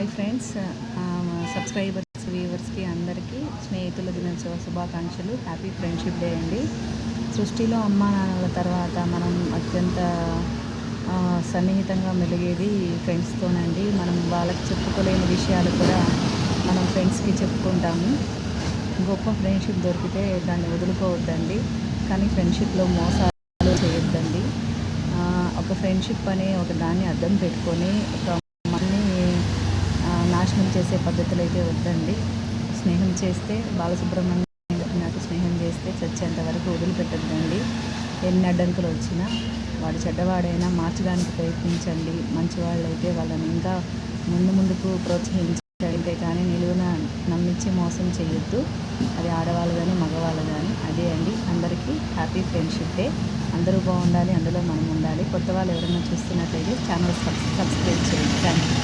Hi friends, subscribers వ్యూవర్స్కి అందరికీ స్నేహితుల దినోత్సవ శుభాకాంక్షలు. హ్యాపీ ఫ్రెండ్షిప్ డే అండి. సృష్టిలో అమ్మా నాన్నల తర్వాత మనం అత్యంత సన్నిహితంగా మెలిగేది ఫ్రెండ్స్తోనండి. మనం వాళ్ళకి చెప్పుకోలేని విషయాలు కూడా మనం ఫ్రెండ్స్కి చెప్పుకుంటాము. గొప్ప ఫ్రెండ్షిప్ దొరికితే దాన్ని వదులుకోవద్దండి, కానీ ఫ్రెండ్షిప్లో మోసాలు చేయొద్దండి. ఒక ఫ్రెండ్షిప్ అనే ఒక దాన్ని అద్దం పెట్టుకొని ఒక నాశనం చేసే పద్ధతులు అయితే వద్దండి. స్నేహం చేస్తే బాలసుబ్రహ్మణ్యం చెప్పినట్టు స్నేహం చేస్తే చచ్చేంత వరకు వదిలిపెట్టద్దండి. ఎన్ని అడ్డంకులు వచ్చినా వాడు చెడ్డవాడైనా మార్చడానికి ప్రయత్నించండి. మంచివాళ్ళు అయితే వాళ్ళని ఇంకా ముందుకు ప్రోత్సహించండి, కానీ నిలువున నమ్మించి మోసం చేయొద్దు. అది ఆడవాళ్ళు కానీ మగవాళ్ళు కానీ. అదే అండి. అందరికీ హ్యాపీ ఫ్రెండ్షిప్ డే. అందరూ బాగుండాలి, అందులో మనం ఉండాలి. కొత్త వాళ్ళు ఎవరైనా చూస్తున్నట్లయితే ఛానల్ సబ్స్క్రైబ్ చేయండి. Thank you.